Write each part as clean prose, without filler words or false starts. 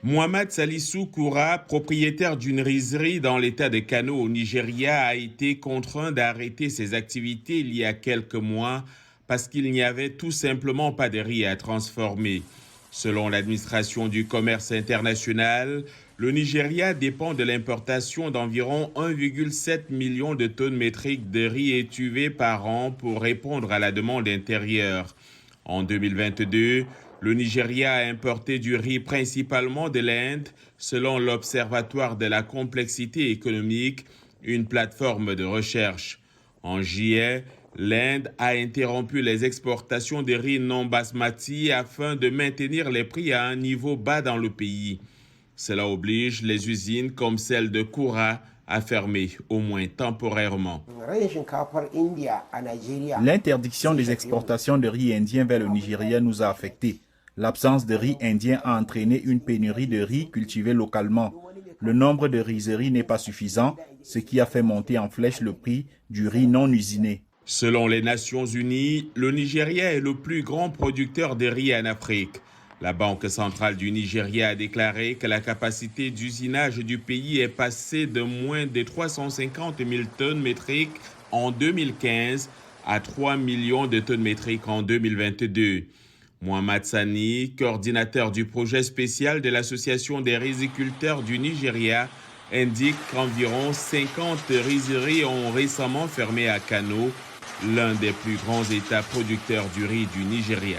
Mohamed Salissou Koura, propriétaire d'une rizerie dans l'état de Kano au Nigeria, a été contraint d'arrêter ses activités il y a quelques mois parce qu'il n'y avait tout simplement pas de riz à transformer. Selon l'administration du commerce international, le Nigeria dépend de l'importation d'environ 1,7 million de tonnes métriques de riz étuvé par an pour répondre à la demande intérieure. En 2022, le Nigeria a importé du riz principalement de l'Inde, selon l'Observatoire de la complexité économique, une plateforme de recherche. En juillet, l'Inde a interrompu les exportations de riz non basmati afin de maintenir les prix à un niveau bas dans le pays. Cela oblige les usines comme celle de Koura à fermer, au moins temporairement. L'interdiction des exportations de riz indien vers le Nigeria nous a affectés. L'absence de riz indien a entraîné une pénurie de riz cultivé localement. Le nombre de rizeries n'est pas suffisant, ce qui a fait monter en flèche le prix du riz non usiné. Selon les Nations Unies, le Nigeria est le plus grand producteur de riz en Afrique. La Banque centrale du Nigeria a déclaré que la capacité d'usinage du pays est passée de moins de 350 000 tonnes métriques en 2015 à 3 millions de tonnes métriques en 2022. Mohamed Sani, coordinateur du projet spécial de l'Association des riziculteurs du Nigeria, indique qu'environ 50 rizeries ont récemment fermé à Kano, l'un des plus grands États producteurs du riz du Nigeria.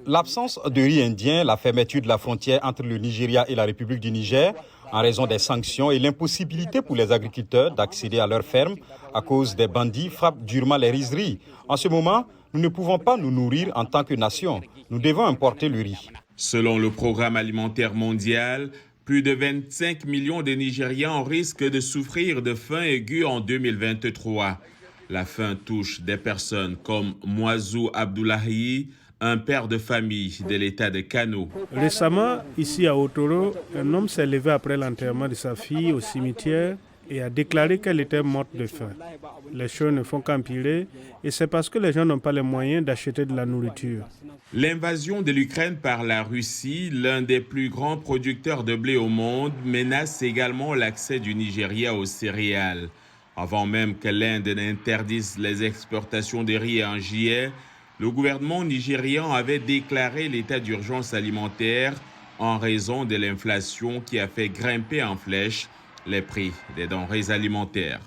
L'absence de riz indien, la fermeture de la frontière entre le Nigeria et la République du Niger, en raison des sanctions et l'impossibilité pour les agriculteurs d'accéder à leurs fermes à cause des bandits frappent durement les rizeries. En ce moment, nous ne pouvons pas nous nourrir en tant que nation. Nous devons importer le riz. Selon le Programme alimentaire mondial, plus de 25 millions de Nigérians risquent de souffrir de faim aiguë en 2023. La faim touche des personnes comme Moazou Abdoulahi, un père de famille de l'état de Kano. Récemment, ici à Otoro, un homme s'est levé après l'enterrement de sa fille au cimetière et a déclaré qu'elle était morte de faim. Les choses ne font qu'empirer et c'est parce que les gens n'ont pas les moyens d'acheter de la nourriture. L'invasion de l'Ukraine par la Russie, l'un des plus grands producteurs de blé au monde, menace également l'accès du Nigeria aux céréales. Avant même que l'Inde n'interdise les exportations de riz en juillet, le gouvernement nigérian avait déclaré l'état d'urgence alimentaire en raison de l'inflation qui a fait grimper en flèche les prix des denrées alimentaires.